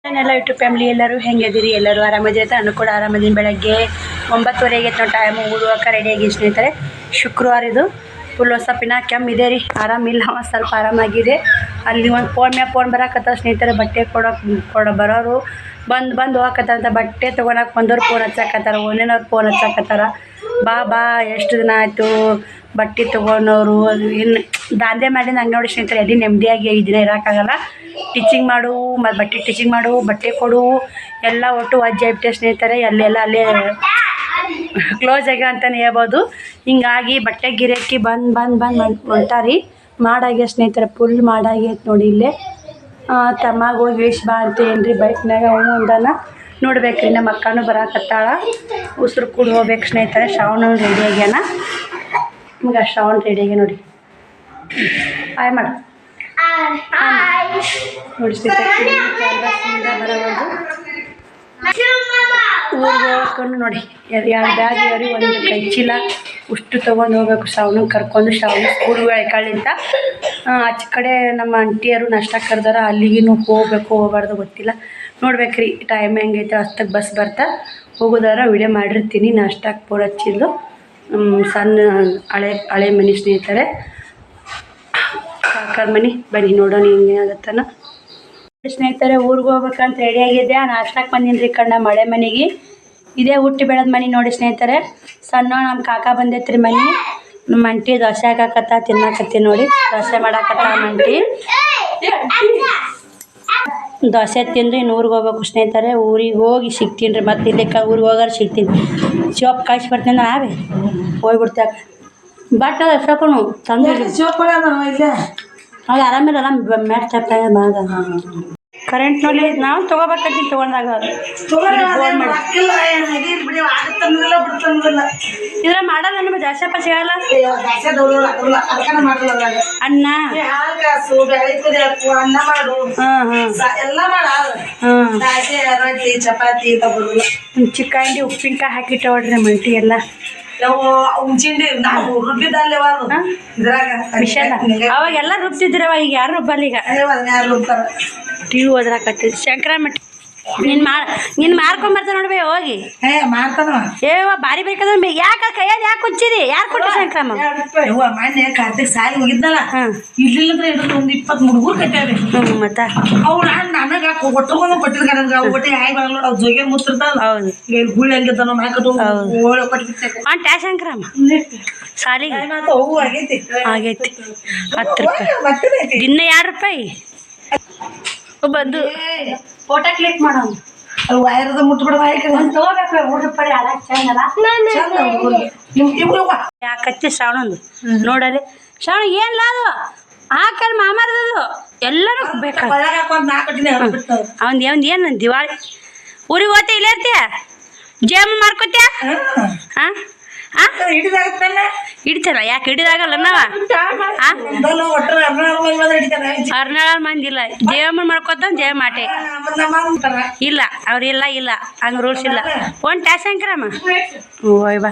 ಎಲ್ಲ YouTube family ಎಲ್ಲರೂ ಹೆಂಗಿದ್ದೀರಿ? ಎಲ್ಲರೂ ಆರಾಮದಿರಿ? ನಾನು ಕೂಡ ಆರಾಮದೀನಿ. ಬೆಳಗ್ಗೆ 9:30 ನಾವು ಟೈಮು ಊಡುವಕ್ಕೆ ರೆಡಿಯಾಗಿ ಸ್ನೇಹಿತರೆ. ಶುಕ್ರವಾರ ಇದು ಫುಲ್ ಹೊಸಪಿನ ಕೆಮ್ಮಿದೆ ರೀ, ಆರಾಮಿಲ್ಲ, ಸ್ವಲ್ಪ ಆರಾಮಾಗಿದೆ. ಅಲ್ಲಿ ಒಂದು ಫೋನ್ ಬರಾಕತ್ತ ಸ್ನೇಹಿತರೆ. ಬಟ್ಟೆ ಬರೋರು ಬಂದು ಹೋಗಕತ್ತಾರಂತ. ಬಟ್ಟೆ ತೊಗೊಳಕ್ಕೆ ಬಂದವ್ರು ಫೋನ್ ಹಚ್ಚಾಕತ್ತಾರ, ಓನೇನವ್ರು ಫೋನ್ ಹಚ್ಚಾಕತ್ತಾರ. ಬಾ ಎಷ್ಟು ದಿನ ಆಯಿತು ಬಟ್ಟೆ ತೊಗೊಂಡವರು. ಇನ್ನು ದಾಂಧೆ ಮಾಡಿದ ಹಂಗೆ ನೋಡಿ ಸ್ನೇಹಿತರೆ. ಅಲ್ಲಿ ನೆಮ್ಮದಿಯಾಗಿ 5 ದಿನ ಇರೋಕ್ಕಾಗಲ್ಲ. ಟಿಚಿಂಗ್ ಮಾಡು, ಬಟ್ಟೆ ಟಿಚಿಂಗ್ ಮಾಡು, ಬಟ್ಟೆ ಕೊಡು, ಎಲ್ಲ ಒಟ್ಟು ವಜ್ಜೆ ಆಗ್ಬಿಟ್ಟೆ ಸ್ನೇಹಿತರೆ. ಅಲ್ಲೇ ಕ್ಲೋಸ್ ಆಗ್ಯಾವ ಅಂತಲೇ ಹೇಳ್ಬೋದು. ಹಿಂಗಾಗಿ ಬಟ್ಟೆ ಗಿರಾಕಿ ಬಂದು ಹೊಂಟಾರಿ. ಮಾಡಾಗ್ಯ ಸ್ನೇಹಿತರೆ, ಫುಲ್ ಮಾಡಾಗೈತೆ ನೋಡಿ. ಇಲ್ಲೇ ತಮ್ಮಾಗ ಹೋಗಿ ಇಳಿಸಿ ಬಾ ಅಂತ ಏನ್ರಿ ಬೈಕ್ನಾಗ ಒಂದಾನ ನೋಡ್ಬೇಕ್ರಿ. ನಮ್ಮ ಅಕ್ಕನೂ ಬರಾಕತ್ತಾಳ, ಉಸಿರು ಕೂಡ ಹೋಗ್ಬೇಕು ಸ್ನೇಹಿತರೆ. ಶ್ರಾವಣ ರೆಡಿ ಆಗ್ಯಾನ. ನಿಮ್ಗೆ ಶ್ರಾವಣ ರೆಡಿ ಆಗ್ಯ ನೋಡಿ. ಹಾಯ್ ಮಾಡು ನೋಡಿ ಸ್ನೇಹಿತರೆ. ಬರೋದು ಊರಿಗೆ ಹೋಗ್ಕೊಂಡು ನೋಡಿ 2 ಬ್ಯಾಗ್ ಇವ್ರಿ, ಒಂದು ಕೈ ಚೀಲ ಉಷ್ಟು ತೊಗೊಂಡು ಹೋಗ್ಬೇಕು. ಶ್ರಾವಣ ಕರ್ಕೊಂಡು ಶ್ರಾವಣ ಸ್ಕೂಲ್ಗೆ ಎಳ್ಕೊಳ್ಳಿಂತ ಆಚೆ ಕಡೆ ನಮ್ಮ ಅಂಟಿಯರು ನಾಷ್ಟ ಕರೆದಾರ. ಅಲ್ಲಿಗೂ ಹೋಗಬಾರ್ದು ಗೊತ್ತಿಲ್ಲ, ನೋಡ್ಬೇಕ್ರಿ ಟೈಮ್ ಹೆಂಗೈತೆ. 10ಕ್ಕೆ ಬಸ್ ಬರ್ತಾ ಹೋಗೋದಾರ ವಿಡಿಯೋ ಮಾಡಿರ್ತೀನಿ. ನಾಷ್ಟಕ್ಕೆ ಫೋನ್ ಹಚ್ಚಿದ್ದು ಸಣ್ಣ ಹಳೆ ಮನೆ ಸ್ನೇಹಿತರೆ, ಕಾಕರ ಮನೆ. ಬನ್ನಿ ನೋಡೋಣ ಹಿಂಗೇನಾಗತ್ತನ ಸ್ನೇಹಿತರೆ. ಊರಿಗೆ ಹೋಗ್ಬೇಕಂತ ರೆಡಿ ಆಗಿದ್ದೆ. ನಾಷ್ಟಕ್ಕೆ ಬಂದೀನಿ ರೀ ಕಣ್ಣ ಮಳೆ ಮನೆಗೆ. ಇದೇ ಹುಟ್ಟಿ ಬೆಳೆದ ಮನೆ ನೋಡಿ ಸ್ನೇಹಿತರೆ. ಸಣ್ಣ ನಮ್ಮ ಕಾಕ ಬಂದೈತ್ರಿ ಮನೆ. ನಮ್ಮ ಅಂಟಿ ದೋಸೆ ಹಾಕಾಕತ್ತ, ತಿನ್ನಾಕತ್ತಿ ನೋಡಿ. ದೋಸೆ ಮಾಡಾಕತ್ತ ನಮ್ಮ ಅಂಟಿ. ದೋಸೆ ತಿಂದು ಇನ್ನು ಊರಿಗೆ ಹೋಗ್ಬೇಕು ಸ್ನೇಹಿತರೆ. ಊರಿಗೆ ಹೋಗಿ ಸಿಗ್ತೀನಿ ರೀ. ಮತ್ತೆ ಇಲ್ಲೇ ಊರಿಗೆ ಹೋಗಾರೆ ಸಿಗ್ತೀನಿ. ಶಿವಪ್ಪ ಕಾಯಿಸಿ ಬರ್ತೀನಿ ನಾವೇ ಹೋಗ್ಬಿಡ್ತೇವೆ. ಬಟ್ ಅದು ಎಷ್ಟೊಕ್ಕೂ ತಂದು ಅದು ಆರಾಮಿಲ್ಲ. ಮ್ಯಾಟ್ ಚಾಪ್ಟಾಗ ಮಾದ ಕರೆಂಟ್ನಲ್ಲಿ ನಾವು ತೊಗೋಬೇಕಂತ ತೊಗೊಂಡಾಗ ಇದ್ರ ಮಾಡಲ್ಲ. ನಿಮಗೆ ಜಾಸ್ತಿ ಅಪ್ಪ ಸಿಗಲ್ಲ. ಅನ್ನ ಚಪಾತಿ ಚಿಕ್ಕಂಡಿ ಉಪ್ಪಿನಕಾಯಿ ಹಾಕಿಟ್ಟ ಹೊಡ್ರಿ ಮಂಟಿ ಎಲ್ಲ ಅವಾಗೆಲ್ಲ ರುಬ್ತಿದ್ರವ. ಈಗ ಯಾರು ರುಬ್ಬಲ್ಲ. ಈಗ ಟಿವಿ ಓದ್ರಾಕತ್ತಿದ್ ಶಂಕರಮಠ ನಿನ್ ಮಾರ್ಕೊಂಬರ್ತಾನ ನೋಡ್ಬೇ ಹೋಗಿ ಏವ ಬಾರಿ ಬೇಕಾದ್ರೆ. ಯಾಕೆ ಕೈಯಲ್ಲಿ ಯಾಕೆ ಹುಚ್ಚಿರಿ? ಯಾರು ಕೊಟ್ಟು ಶಂಕ್ರಮ್ಮ? ಮೊನ್ನೆ ಕಾರ್ತಿಕ್ ಸಾಲಿ ಹೋಗಿದ್ನಲ್ಲ, ಇರ್ಲಿಲ್ಲ ಒಂದು 20 ಹುಡುಗರು ಕಟ್ಟಾವ್ರಿ. ಮತ್ತ ಅವ್ರು ನನಗ ಒಟ್ಟೊಂದು ಕೊಟ್ಟಿರ್ತಾರೆ. ನನ್ಗೆ ಅವು ಒಟ್ಟೆ ಹಾಯ್ ಬರಲ್ಲ ನೋಡಿ. ಅವ್ ಜೋಗೆ ಮುತ್ತಿರ್ತಾವ. ಹೌದು, ಗುಳ್ಳಿ ಹಂಗಿರ್ತಾವ. ಟ್ಯಾ ಶಂಕ್ರಮ್ಮ ಸಾಲಿಗೆ ಆಗೈತಿ 10 ರೂಪಾಯಿ ದಿನ 2 ರೂಪಾಯಿ ಬಂದು ಫೋಟೋ ಕ್ಲಿಕ್ ಮಾಡೋಣ. ವೈರದ ಮುಟ್ಬಿಡ ತಗೋಬೇಕು 3 ರೂಪಾಯಿ ಯಾಕತ್ತಿ ಶ್ರಾವಣಂದು ನೋಡಲಿ. ಶ್ರಾವಣ ಏನಿಲ್ಲ ಅದು ಹಾಕಲ್ ಮಾಮಾರದು ಎಲ್ಲರೂ ಬೇಕಾಗ ಅವ್ನು ಏನು ದಿವಾಳಿ ಊರಿಗೆ ಹೋಗ್ತಾ ಇಲ್ಲ ಇರ್ತೀಯ? ಜೇಮ ಮಾರ್ಕೋತ್ಯಾ? ಹಾಂ ಹಿಡಿತಾರ. ಯಾಕೆ ಹಿಡಿದಾಗಲ್ಲ ನಾವ? ಹರ್ನಾಳ ಮಂದಿ ಇಲ್ಲ. ಜೇವಮ್ಮನ ಮಾಡ್ಕೊತ ಜೇವ ಮಾಟೆ ಇಲ್ಲ. ಅವ್ರಿಲ್ಲ ಹಂಗೆ ರೂಲ್ಸ್ ಇಲ್ಲ. ಒಂದು ಟ್ಯಾಶಂಕ್ರಮ್ಮ ಓಯ್ ಬಾ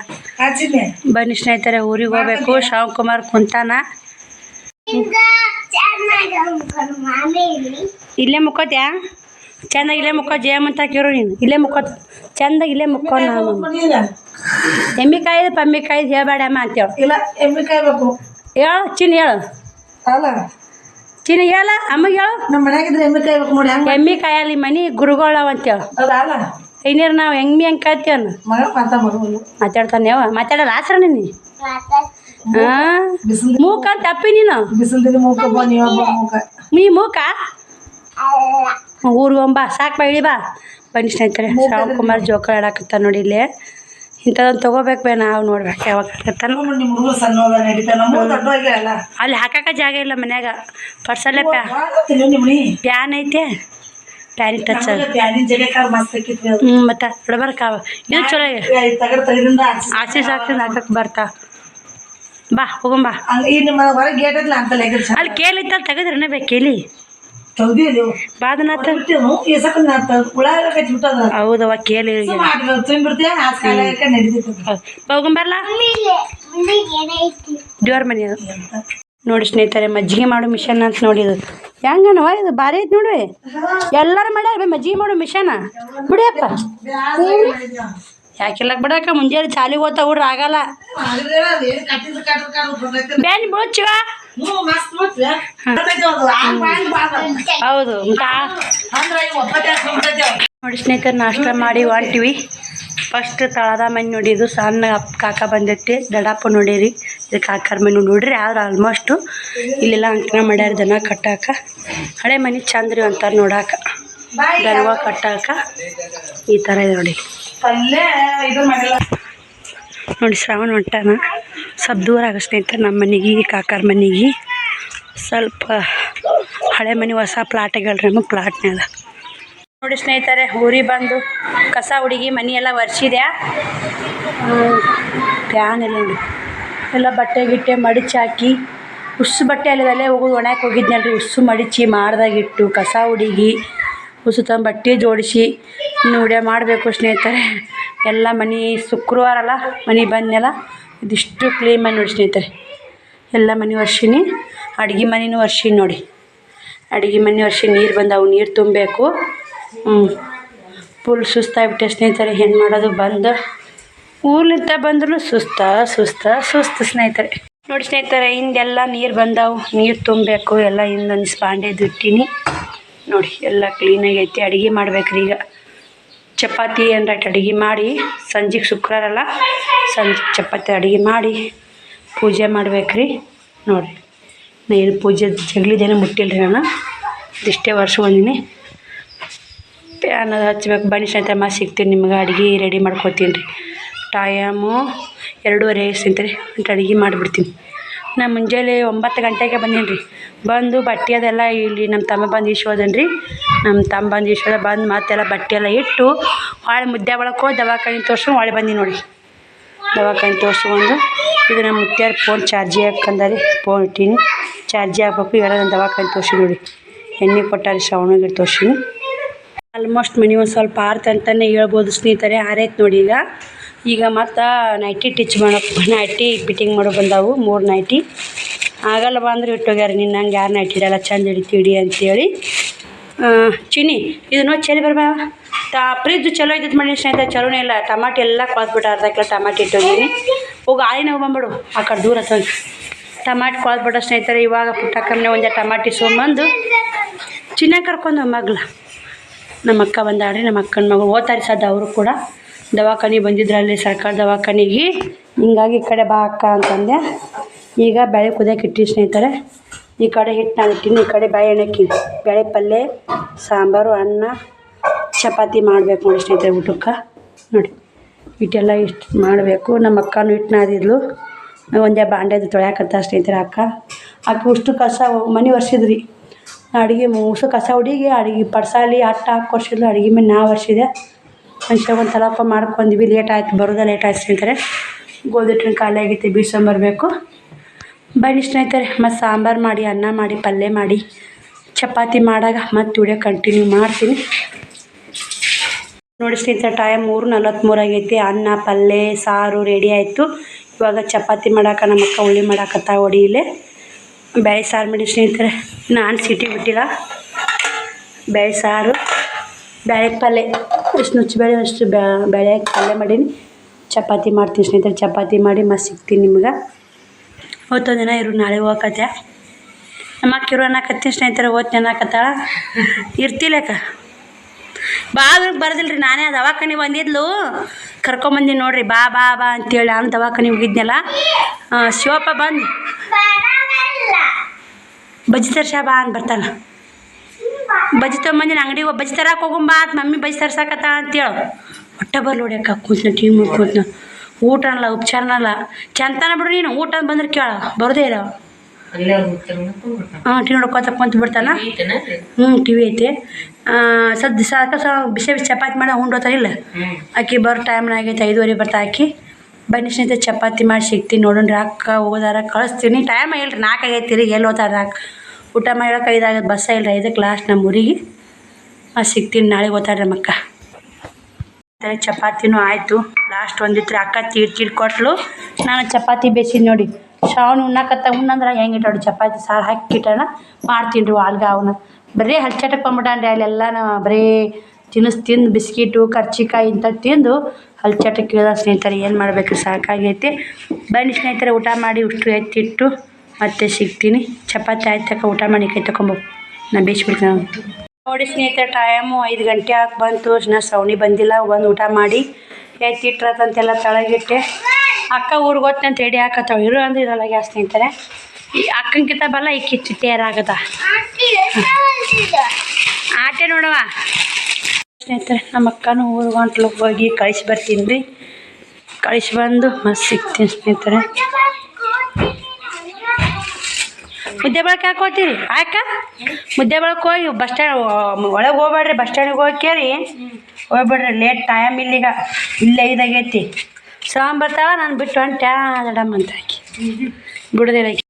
ಬನ್ನಿ ಸ್ನೇಹಿತರೆ. ಊರಿಗೆ ಹೋಗ್ಬೇಕು. ಶ್ರಾವಣ್ ಕುಮಾರ್ ಕುಂತಾನ. ಇಲ್ಲೇ ಮುಕ್ಕೋತ್ಯಾ? ಚಂದಾಗಿ ಇಲ್ಲೇ ಮುಕ್ಕೋ. ಜೇಮಂತ ಹಾಕಿರೋ ನೀನು ಇಲ್ಲೇ ಮುಕ್ಕೋತ ಚಂದಾಗಿ ಇಲ್ಲೇ ಮುಕ್ಕೋ. ಎಮ್ಮಿಕಾಯಿ ಪಮ್ಮಿಕಾಯಿ ಹೇಳ್ಬೇಡ ಅಮ್ಮ ಅಂತೇಳು. ಇಲ್ಲ ಎಮ್ಮಿಕಾಯಿ ಬೇಕು ಹೇಳು. ಚಿನ್ನ ಹೇಳು. ಅಲ್ಲ ಚಿನ್ನ ಹೇಳ ಅಮ್ಮಗೆ ಹೇಳು. ನಮ್ಮ ಮನ್ಯಾಗಿದ್ರೆ ಎಮ್ಮಿಕಾಯಿ ಬೇಕು ನೋಡಿ. ಎಮ್ಮಿಕಾಯಿ ಅಲ್ಲಿ ಮನೆ ಗುರುಗಳವ ಅಂತೇಳು. ಅದಲ್ಲ ಐನೀರು ನಾವು ಎಮ್ಮಿ ಹೆಂಗೆ ಕಾಯ್ತೀವನು ಮಾತಾಡ್ತಾನೆ. ಯಾವ ಮಾತಾಡಲ್ಲ ಆಸರ ನೀನು? ಹಾಂ ಮೂಕ ತಪ್ಪಿ ನೀನು ಬಿಸಿಲು ಮೂಕ ನೀ ಮೂಕ ಊರಿಗೊಂಬ ಸಾಕು ಬಾ ಇಳಿ ಬಾ. ಬನ್ನಿ ಸ್ನೇಹಿತರೆ. ಶ್ರಾವಣ್ ಕುಮಾರ್ ಜೋಕಾಲಿ ಆಡಾಕತ್ತ ನೋಡಿ. ಇಲ್ಲೇ ಇಂಥದೊಂದು ತೊಗೋಬೇಕು ಬೇ. ನಾವು ನೋಡ್ಬೇಕು ಯಾವಾಗ ಆಕತ್ತಾನ. ಅಲ್ಲಿ ಹಾಕಾಕ ಜಾಗ ಇಲ್ಲ ಮನ್ಯಾಗ. ಪರ್ಸಲ್ಲೇ ಪ್ಯಾನ್ ಐತೆ. ಪ್ಯಾನಿಗೆ ಟಚ್ ಮತ್ತೆ ಬಿಡಬಾರ್ಕಾವ. ಇದು ಚಲೋ ಆಸೆ ಸಾಕ್ತಿಂದ ಹಾಕಕ್ಕೆ ಬರ್ತಾ. ಬಾ ಹೋಗಂಬ. ಅಲ್ಲಿ ಕೇಳಿತ್ತಲ್ಲಿ ತೆಗೆದ್ರನೇ ಬೇಕು ಕೇಳಿ ಬಾದನಾಥ. ಹೌದವ ಕೇಳಿ ಹೋಗಂಬರ್ಲ. ದೇವ್ರ ಮನೆ ಅದು. ನೋಡಿ ಸ್ನೇಹಿತರೆ ಮಜ್ಜಿಗೆ ಮಾಡೋ ಮಿಷನ್ ಅಂತ ನೋಡಿ ಇದು ಹೆಂಗನವ ಇದು ಭಾರಿ ಐತೆ ನೋಡ್ರಿ ಎಲ್ಲರೂ ಮಾಡ್ಯಾರ ಮಜ್ಜಿಗೆ ಮಾಡೋ ಮಿಷನ ಬಿಡಿಯಪ್ಪ ಯಾಕೆಲ್ಲ ಬಿಡಕ್ಕ ಮುಂಜಾನೆ ಚಾಲಿಗೆ ಹೋಗ್ತಾ ಹುಡ್ರ ಆಗಲ್ಲ ಬ್ಯಾನ್ ಬಿಡೋಚಿವ ಹೌದು ನೋಡಿ ಸ್ನೇಹಿತರೆ ನಾಷ್ಟ ಮಾಡಿ ಹೊಂಟಿವಿ ಫಸ್ಟ್ ತಳದ ಮನೆ ನೋಡಿದ್ದು ಸಣ್ಣ ಕಾಕ ಬಂದೈತಿ ದಡಪ್ಪ ನೋಡಿರಿ ಇದು ಕಾಕರ ಮನೆ ನೋಡ್ರಿ ಆದ್ರೆ ಆಲ್ಮೋಸ್ಟು ಇಲ್ಲೆಲ್ಲ ಅಂಕಣ ಮಾಡ್ಯಾರ ದನ ಕಟ್ಟಾಕ ಹಳೆ ಮನೆ ಚಂದ್ರಿ ಅಂತಾರೆ ನೋಡಾಕ ದನವ ಕಟ್ಟಾಕ ಈ ಥರ ಇದೆ ನೋಡಿ ನೋಡಿ ಶ್ರಾವಣ ಹೊಂಟಾನ ಸ್ವಲ್ಪ ದೂರ ಆಗ ಸ್ನೇಹಿತರೆ ನಮ್ಮ ಮನೆಗೆ ಕಾಕರ ಮನೆಗೆ ಸ್ವಲ್ಪ ಹಳೆ ಮನೆ ಹೊಸ ಪ್ಲಾಟ್ ಆಗ್ಯಾಳ್ರಿ ನಮ್ಮ ಪ್ಲಾಟ್ನಾಗ ನೋಡಿ ಸ್ನೇಹಿತರೆ ಊರಿಗೆ ಬಂದು ಕಸ ಹುಡುಗಿ ಮನೆಯೆಲ್ಲ ಒರೆಸಿದೆ ಫ್ಯಾನ್ ಎಲ್ಲ ನೋಡಿ ಎಲ್ಲ ಬಟ್ಟೆ ಗಿಟ್ಟೆ ಮಡಿಚಿ ಹಾಕಿ ಉಸ್ಸು ಬಟ್ಟೆ ಅಲ್ಲದಲ್ಲೇ ಹೋಗೋದು ಒಣಕ್ಕೆ ಹೋಗಿದ್ನಲ್ರಿ ಉಸ್ಸು ಮಡಿಚಿ ಮಾಡ್ದಾಗಿಟ್ಟು ಕಸ ಹುಡುಗಿ ಉಸು ತಂದು ಬಟ್ಟೆ ಜೋಡಿಸಿ ನೋಡ್ಯ ಮಾಡಬೇಕು ಸ್ನೇಹಿತರೆ ಎಲ್ಲ ಮನೆ ಶುಕ್ರವಾರ ಅಲ್ಲ ಮನೆ ಬಂದೆಲ್ಲ ಇದಿಷ್ಟು ಕ್ಲೀನ್ ಮಾಡಿ ನೋಡಿ ಸ್ನೇಹಿತರೆ ಎಲ್ಲ ಮನೆ ಒರ್ಸಿನಿ ಅಡುಗೆ ಮನೆಯೂ ಒರ್ಸಿನಿ ನೋಡಿ ಅಡುಗೆ ಮನೆ ಒರ್ಸಿ ನೀರು ಬಂದವು ನೀರು ತುಂಬಬೇಕು ಫುಲ್ ಸುಸ್ತಾಗ್ಬಿಟ್ಟೆ ಸ್ನೇಹಿತರೆ ಏನು ಮಾಡೋದು ಬಂದು ಊರ್ಲಿಂದ ಬಂದ್ರು ಸುಸ್ತು ಸ್ನೇಹಿತರೆ ನೋಡಿ ಸ್ನೇಹಿತರೆ ಹಿಂದೆಲ್ಲ ನೀರು ಬಂದವು ನೀರು ತುಂಬಬೇಕು ಎಲ್ಲ ಹಿಂದೊಂದು ಸ್ಪಾಂಡೆದು ಇಟ್ಟೀನಿ ನೋಡಿ ಎಲ್ಲ ಕ್ಲೀನಾಗಿ ಐತಿ ಅಡುಗೆ ಮಾಡ್ಬೇಕ್ರಿ ಈಗ ಚಪಾತಿ ಏನಾರ ಅಡುಗೆ ಮಾಡಿ ಸಂಜೆಗೆ ಶುಕ್ರವಾರ ಅಲ್ಲ ಸಂಜೆಗೆ ಚಪಾತಿ ಅಡುಗೆ ಮಾಡಿ ಪೂಜೆ ಮಾಡ್ಬೇಕ್ರಿ ನೋಡಿರಿ ನಾ ಏನು ಪೂಜೆ ಜಗ್ಲಿದೇನೋ ಮುಟ್ಟಿಲ್ಲ ರೀ ನಾನು ಇದಿಷ್ಟೇ ವರ್ಷ ಬಂದೀನಿ ಪ್ಯಾನ್ ಹಚ್ಬೇಕು ಬನ್ನಿ ಸ್ನೇಹಿತರೆ ಮತ್ತೆ ಸಿಗ್ತೀನಿ ನಿಮ್ಗೆ ಅಡುಗೆ ರೆಡಿ ಮಾಡ್ಕೊತೀನಿ ರೀ ಟೈಮು 2:30 ಸ್ನೇಹಿತರೆ ಅಡುಗೆ ಮಾಡಿಬಿಡ್ತೀನಿ ನಾ ಮುಂಜಾನೆ 9 ಗಂಟೆಗೆ ಬಂದೀನಿ ರೀ ಬಂದು ಬಟ್ಟೆ ಅದೆಲ್ಲ ಇಲ್ಲಿ ನಮ್ಮ ತಮ್ಮ ಬಂದು ಈಶೋದನ್ ರೀ ನಮ್ಮ ತಮ್ಮ ಬಂದು ಈಶೋದ ಬಂದು ಮತ್ತೆಲ್ಲ ಬಟ್ಟೆ ಎಲ್ಲ ಇಟ್ಟು ಹೊಳೆ ಮುದ್ದೆ ಒಳಕ್ಕೆ ಹೋಗಿ ದವಾಖಾನೆ ತೋರಿಸ್ಕೊಂಡು ಹೊಳೆ ಬಂದು ನೋಡಿ ದವಾಖಾನೆ ತೋರಿಸ್ಕೊಂಡು ಇದು ನಮ್ಮ ಮುತ್ಯಾರ ಫೋನ್ ಚಾರ್ಜಿ ಹಾಕಂದಾರಿ ಫೋನ್ ಇಟ್ಟೀನಿ ಚಾರ್ಜಿ ಹಾಕ್ಬೇಕು ಇವೆಲ್ಲ ನಾನು ದವಾಖಾನೆ ತೋರಿಸಿ ನೋಡಿ ಎಣ್ಣೆ ಕೊಟ್ಟಾರಿ ಶ್ರಾವಣಿಗೆ ತೋರಿಸಿನಿ ಆಲ್ಮೋಸ್ಟ್ ಮನೆ ಒಂದು ಸ್ವಲ್ಪ ಆರ್ತ ಅಂತಲೇ ಹೇಳ್ಬೋದು ಸ್ನೇಹಿತರೆ ಆರೈತೆ ನೋಡಿ ಈಗ ಮತ್ತು ನೈಟಿ ಟಿಚ್ ಮಾಡೋಕೆ ನೈಟಿ ಫಿಟ್ಟಿಂಗ್ ಮಾಡೋ ಬಂದಾವು 3 ನೈಟಿ ಆಗಲ್ಲ ಬಂದ್ರೆ ಇಟ್ಟೋಗ್ಯಾರ ನಿನ್ನ ಹಂಗೆ ಯಾರು ನೈಟಿ ಇಡಲ್ಲ ಚಂದ ಹಿಡಿತೀಡಿ ಅಂತೇಳಿ ಚಿನಿ ಇದು ನೋಡಿ ಚಳಿ ಬರ್ಬಾ ಫ್ರಿಜ್ ಚಲೋ ಇದ್ದದ್ದು ಮಾಡಿ ಸ್ನೇಹಿತರೆ ಚಲೋನೇ ಇಲ್ಲ ಟಮಾಟಿ ಎಲ್ಲ ಕೊಳ್ದ್ಬಿಟ್ಟು ಅರ್ಧ ಕಿಲೋ ಟಮಾಟಿ ಇಟ್ಟೋಗೀನಿ ಹೋಗಿ ಆಳಿನ ಬಂದ್ಬಿಡು ಆ ಕಡೆ ದೂರ ಹೋಗಿ ಟಮಾಟಿ ಕೊಳ್ದ್ಬಿಟ್ಟ ಸ್ನೇಹಿತರೆ ಇವಾಗ ಪುಟ್ಟಕ್ಕಮ್ಮನೆ ಒಂದು ಟಮಾಟಿ ಸೋಂಬಂದು ಚಿನ್ನ ಕರ್ಕೊಂಡು ಮಗ್ಳ ನಮ್ಮ ಅಕ್ಕ ಬಂದಾಡ್ರಿ ನಮ್ಮ ಅಕ್ಕನ ಮಗಳು ಓದ್ತಾರೆ ಸದ್ದ ಅವರು ಕೂಡ ದವಾಖಾನೆ ಬಂದಿದ್ರಲ್ಲಿ ಸರ್ಕಾರ ದವಾಖಾನೆಗೆ ಹಿಂಗಾಗಿ ಈ ಕಡೆ ಬಾ ಅಕ್ಕ ಅಂತಂದೆ ಈಗ ಬೇಳೆ ಕುದಿಯೋಕೆ ಇಟ್ಟು ಸ್ನೇಹಿತರೆ ಈ ಕಡೆ ಹಿಟ್ಟು ನಾನು ಇಟ್ಟಿನಿ ಈ ಕಡೆ ಬೇಳೆ ಎಣ್ಣೆಕ್ಕಿ ಬೇಳೆ ಪಲ್ಯ ಸಾಂಬಾರು ಅನ್ನ ಚಪಾತಿ ಮಾಡಬೇಕು ನೋಡಿ ಸ್ನೇಹಿತರೆ ಊಟಕ್ಕೆ ನೋಡಿ ಇಟ್ಟೆಲ್ಲ ಇಷ್ಟು ಮಾಡಬೇಕು ನಮ್ಮ ಅಕ್ಕನೂ ಹಿಟ್ಟು ನಾದಿದ್ಲು ಒಂದೇ ಬಾಂಡೆದು ತೊಳ್ಯಾಕತ್ತ ಸ್ನೇಹಿತರೆ ಅಕ್ಕ ಉಷ್ಟು ಕಸ ಮನೆ ಒರೆಸಿದ್ರಿ ಅಡುಗೆ ಮೂಸು ಕಸ ಹುಡುಗಿ ಅಡುಗೆ ಪಡ್ಸಾಲಿ ಅಟ್ಟ ಹಾಕಿ ಒರೆಸಿದ್ಲು ಅಡುಗೆ ಮೇಲೆ ನಾ ಒರೆಸಿದೆ ಮನುಷ್ಯ ಒಂದು ತಲಪ ಮಾಡ್ಕೊಂಡ್ವಿ ಲೇಟ್ ಆಯ್ತು ಬರೋದೇ ಲೇಟ್ ಆಯ್ತು ಸ್ನೇಹಿತರೆ ಗೋಧಿ ಹಿಟ್ಟಿನ ಖಾಲಿ ಆಗೈತೆ ಬೀಸಂಬರ್ಬೇಕು ಬನ್ನಿ ಸ್ನೇಹಿತರೆ ಮತ್ತು ಸಾಂಬಾರು ಮಾಡಿ ಅನ್ನ ಮಾಡಿ ಪಲ್ಯ ಮಾಡಿ ಚಪಾತಿ ಮಾಡಾಗ ಮತ್ತು ವಿಡಿಯೋ ಕಂಟಿನ್ಯೂ ಮಾಡ್ತೀನಿ ನೋಡಿ ಸ್ನೇಹಿತರೆ ಟೈಮ್ 3:43 ಆಗೈತಿ ಅನ್ನ ಪಲ್ಯ ಸಾರು ರೆಡಿ ಆಯಿತು ಇವಾಗ ಚಪಾತಿ ಮಾಡೋಕೆ ನಮ್ಮ ಅಕ್ಕ ಉಳ್ಳಿ ಮಾಡಾಕತ್ತ ಹೊಡಿಯಿಲೆ ಬೇಳೆ ಸಾರು ಮಾಡಿ ಸ್ನೇಹಿತರೆ ನಾನು ಸಿಟಿ ಬಿಟ್ಟಿಲ್ಲ ಬೇಳೆ ಸಾರು ಬೇಳೆ ಪಲ್ಯ ಇಷ್ಟು ನುಚ್ಚಿಬೇಳೆ ಅಷ್ಟು ಬೇಳೆ ಪಲ್ಯ ಮಾಡೀನಿ ಚಪಾತಿ ಮಾಡ್ತೀನಿ ಸ್ನೇಹಿತರೆ ಚಪಾತಿ ಮಾಡಿ ಮತ್ತೆ ಸಿಗ್ತೀನಿ ನಿಮ್ಗೆ ಓದ್ತೋ ದಿನ ಇರು ನಾಳೆ ಹೋಗಕತ್ತೆ ನಮ್ಮ ಅಕ್ಕ ಇರು ಅನ್ನಕತ್ತೀನಿ ಸ್ನೇಹಿತರೆ ಓದ್ತೀನಿ ಅನ್ನಕತ್ತಾಳ ಇರ್ತಿಲ್ಲಕ್ಕ ಬರೋದಿಲ್ಲ ರೀ ನಾನೇ ಆ ದವಾಖಾನೆ ಬಂದಿದ್ಲು ಕರ್ಕೊಂಬಂದಿನಿ ನೋಡಿರಿ ಬಾ ಬಾ ಬಾ ಅಂತೇಳಿ ನಾನು ದವಾಖಾನೆ ಹೋಗಿದ್ನಲ್ಲ ಶಿವಪ್ಪ ಬಂದು ಬಜ್ಜಿ ತರ್ಸ ಬಾ ಅಂತ ಬರ್ತಾನ ಬಜ್ಜಿ ತೊಗೊಂಬಂದಿನ ಅಂಗಡಿಗೆ ಹೋಗಿ ಬಜ್ಜಿ ತರಕ್ಕೆ ಹೋಗುಂಬಾ ಅಂತ ಮಮ್ಮಿ ಬಜ್ಜಿ ತರ್ಸಕತ್ತ ಅಂತೇಳು ಹೊಟ್ಟೆ ಬರ್ಲಿ ಹೊಡ್ಯಕ್ಕ ಕೂತ್ನ ಟೀ ಮಾಡ್ಕೊತ್ನ ಊಟ ಅನ್ನಲ್ಲ ಉಪಚಾರನಲ್ಲ ಚಂತನ ಬಿಡು ನೀನು ಊಟ ಬಂದ್ರೆ ಕೇಳ ಬರೋದೇ ಇಲ್ಲ ಹಾಂ ಟಿ ನೋಡ್ಕೊತ ಕುಂತು ಬಿಡ್ತಾನ ಟಿ ವಿ ಐತೆ ಸಾಕ ಬಿಸಿ ಬಿಸಿ ಚಪಾತಿ ಮಾಡಿ ಉಂಡೋತಾರಿಲ್ಲ ಆಕಿ ಬರೋ ಟೈಮ್ನಾಗೈತೆ 5:30 ಬರ್ತಾ ಆಕಿ ಬನ್ನಿ ಸ್ನೇಹಿತರೆ ಚಪಾತಿ ಮಾಡಿ ಸಿಗ್ತೀನಿ ನೋಡೋಣ್ರಿ ಅಕ್ಕ ಹೋಗೋದಾರ ಕಳಿಸ್ತೀನಿ ಟೈಮ್ ಇಲ್ರಿ 4 ಆಗೈತಿ ರೀ ಎಲ್ಲಿ ಹೋತಾರ ಊಟ ಮಾಡೋಕೆ 5 ಆಗತ್ತೆ ಬಸ್ಸ ಇಲ್ಲರಿ 5ಕ್ಕೆ ಲಾಸ್ಟ್ ನಮ್ಮ ಊರಿಗೆ ಸಿಗ್ತೀನಿ ನಾಳೆ ಹೋಗ್ತಾರೆ ನಮ್ಮ ಅಕ್ಕ ಚಪಾತಿನೂ ಆಯಿತು ಲಾಸ್ಟ್ ಒಂದಿತ್ತು ಅಕ್ಕ ತೀಡ್ ಕೊಟ್ಲು ನಾನು ಚಪಾತಿ ಬೇಯಿಸಿದ್ ನೋಡಿ ಶ್ರಾವಣ ಉಣ್ಣಾಕತ್ತ ಉಣ್ಣಂದ್ರೆ ಹೆಂಗೆ ಇಟ್ಟು ಚಪಾತಿ ಸಾರು ಹಾಕಿಟ್ಟಣ ಮಾಡ್ತೀನಿ ರೀ ವಾಲ್ಗ ಅವನ್ನ ಬರೀ ಹಲ್ಚಟಕ್ಕೆ ಬಂದ್ಬಿಟ್ಟಾನ್ರಿ ಅಲ್ಲೆಲ್ಲ ಬರೀ ತಿಂದು ಬಿಸ್ಕಿಟು ಕರ್ಚಿಕಾಯಿ ಇಂಥ ತಿಂದು ಹಲ್ಚಟಕ್ಕೆ ಇಳಿದ ಸ್ನೇಹಿತರೆ ಏನು ಮಾಡಬೇಕು ಸಾಕಾಗೈತಿ ಬನ್ನಿ ಸ್ನೇಹಿತರೆ ಊಟ ಮಾಡಿ ಉಷ್ಟು ಎತ್ತಿಟ್ಟು ಮತ್ತೆ ಸಿಗ್ತೀನಿ ಚಪಾತಿ ಆಯ್ತಕ್ಕ ಊಟ ಮಾಡಿ ಕೈ ತಗೊಂಬೋದು ನಾನು ಬೇಯಿಸ್ಬಿಡ್ತೀನಿ ನೋಡಿ ಸ್ನೇಹಿತರೆ ಟೈಮು 5 ಗಂಟೆ ಆಗಿ ಬಂತು ನಾ ಸೌಣಿ ಬಂದಿಲ್ಲ ಬಂದು ಊಟ ಮಾಡಿ ಎತ್ತಿಟ್ರತಂತೆಲ್ಲ ತಳಗಿಟ್ಟೆ ಅಕ್ಕ ಊರಿಗೆ ಹೋಗ್ತೀನಿ ಅಂತ ರೆಡಿ ಹಾಕತ್ತಾವ ಇರು ಅಂದ್ರೆ ಇರಲ್ಲ ಗ್ಯಾಸ್ ಸ್ನೇಹಿತರೆ ಈ ಅಕ್ಕಂಕಿಂತ ಬಲ್ಲ ಈ ಕಿಚ್ಚು ತೇರಾಗದ ಆಟೆ ನೋಡವ ಸ್ನೇಹಿತರೆ ನಮ್ಮ ಅಕ್ಕನೂ ಊರಿಗೆ ಹೊಂಟ್ಲು ಹೋಗಿ ಕಳಿಸಿ ಬರ್ತೀನಿ ರೀ ಕಳಿಸಿ ಬಂದು ಮತ್ತೆ ಸಿಗ್ತೀನಿ ಸ್ನೇಹಿತರೆ ಮುದ್ದೆ ಬಳಕೆ ಹಾಕೋತೀರಿ ಆಯ್ಕ ಮುದ್ದೆ ಬಳಕೆ ಹೋಗಿ ಬಸ್ ಸ್ಟ್ಯಾಂಡ್ ಒಳಗೆ ಹೋಗ್ಬೇಡ್ರಿ ಬಸ್ ಸ್ಟ್ಯಾಂಡಿಗೆ ಹೋಗ್ಕೇರಿ ಹೋಗ್ಬೇಡ್ರಿ ಲೇಟ್ ಟೈಮ್ ಇಲ್ಲಿಗ ಇಲ್ಲೇ ಇದಾಗೈತಿ ಸಾಂಬ್ ಬರ್ತಾಳ ನಾನು ಬಿಟ್ಟು ಹೊಂಟ್ಯಾ ದಡಮ್ ಅಂತ ಹಾಕಿ ಬಿಡೋದಿಲ್ಲ